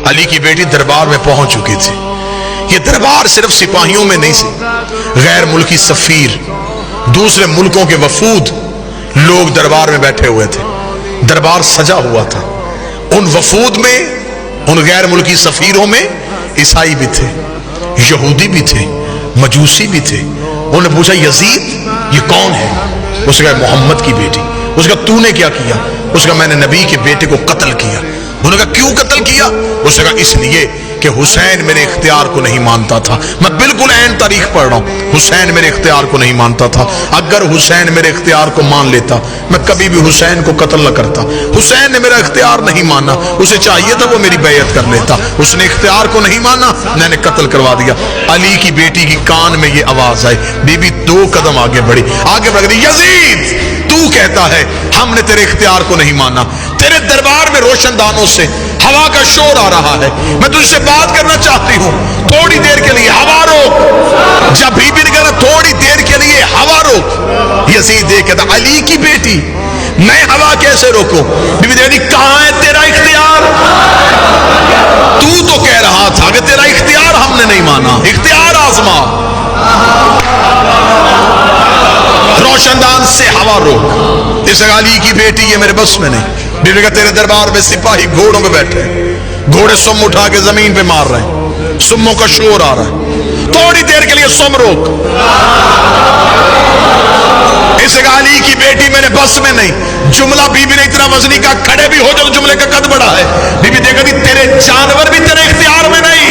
علی کی بیٹی دربار میں پہنچ چکی تھی. یہ دربار صرف سپاہیوں میں نہیں سی، غیر ملکی سفیر، دوسرے ملکوں کے وفود لوگ دربار میں بیٹھے ہوئے تھے. دربار سجا ہوا تھا. ان وفود میں، ان غیر ملکی سفیروں میں عیسائی بھی تھے، یہودی بھی تھے، مجوسی بھی تھے. انہوں نے پوچھا یزید یہ کون ہے؟ اس نے کہا محمد کی بیٹی. اس کا تو نے کیا کیا؟ اس کا میں نے نبی کے بیٹے کو قتل کیا. انہوں نے کہا کیوں قتل کیا؟ اس نے کہا اس لیے کہ حسین میرے اختیار کو نہیں مانتا تھا. میں بالکل عین تاریخ پڑھ رہا ہوں. حسین میرے اختیار کو نہیں مانتا تھا. اگر حسین میرے اختیار کو مان لیتا میں کبھی بھی حسین کو قتل نہ کرتا. حسین نے میرا اختیار نہیں مانا، اسے چاہیے تھا وہ میری بیعت کر لیتا. اس نے اختیار کو نہیں مانا، میں نے قتل کروا دیا. علی کی بیٹی کی کان میں یہ آواز آئی. بی بی 2 قدم آگے بڑھی، آگے بڑھ گئی. یزید تو کہتا ہے ہم نے تیرے اختیار کو نہیں مانا. تیرے دربار میں روشن دانوں سے ہوا کا شور آ رہا ہے. میں تجھ سے بات کرنا چاہتی ہوں، تھوڑی دیر کے لیے ہوا روک. جب بی بی نے کہا تھوڑی دیر کے لیے ہوا روک، یزید یہ کہتا علی کی بیٹی میں ہوا کیسے روکوں؟ بی بی کہتی کہاں ہے تیرا اختیار؟ تو کہہ رہا تھا کہ تیرا اختیار ہم نے نہیں مانا. اختیار آزما. روشن دان سے ہوا روک. اس علی کی بیٹی یہ میرے بس میں نہیں. بی بی کہا تیرے دربار میں سپاہی گھوڑوں پہ بیٹھے ہیں، گھوڑے سم اٹھا کے زمین پہ مار رہے ہیں، سموں کا شور آ رہا ہے. تھوڑی دیر کے لیے سم روک. اس علی کی بیٹی میرے بس میں نہیں. جملہ بی بی نے اتنا وزنی کا کھڑے بھی ہو جاؤ، جملے کا قد بڑا ہے. بی بی دیکھا تھی تیرے جانور بھی تیرے اختیار میں نہیں.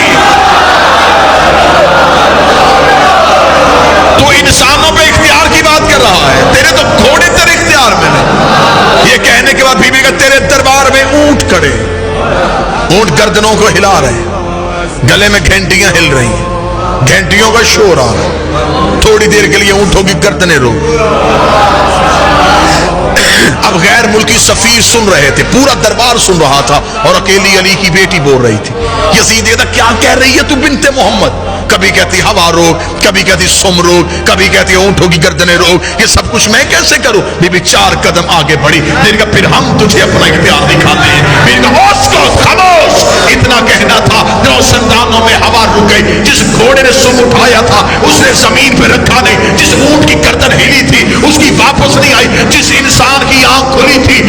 تو انسانوں پہ اختیار کی بات کر رہا ہے، تیرے تو گھوڑے تیرے اختیار میں نہیں. یہ کہنے کے بعد بی بی کا تیرے دربار میں اونٹ کھڑے، اونٹ گردنوں کو ہلا رہے ہیں، گلے میں گھنٹیاں ہل رہی ہیں، گھنٹیوں کا شور آ رہا ہے. تھوڑی دیر کے لیے اونٹوں کی گردنیں روک. اب غیر ملکی سفیر سن رہے تھے، پورا دربار سن رہا تھا، اور اکیلی علی کی بیٹی بول رہی تھی. یزید یہ کیا کہہ رہی ہے تو بنت محمد؟ کبھی کہتی ہوا روک، کبھی کہتی سم روک، کبھی کہتی اونٹوں کی گردنیں روک. یہ سب کچھ میں کیسے کروں؟ بی بی 4 قدم آگے بڑھی. دیر کا پھر ہم تجھے اپنا اختیار دکھاتے ہیں. بی بی خاموش. اتنا کہنا تھا، روشن دانوں میں ہوا رک گئی. جس گھوڑے نے سم اٹھایا تھا اس نے زمین پہ رکھا نہیں. جس اونٹ کی گردن ہلی تھی اس کی واپس نہیں آئی. جس انسان کی آنکھ کھلی تھی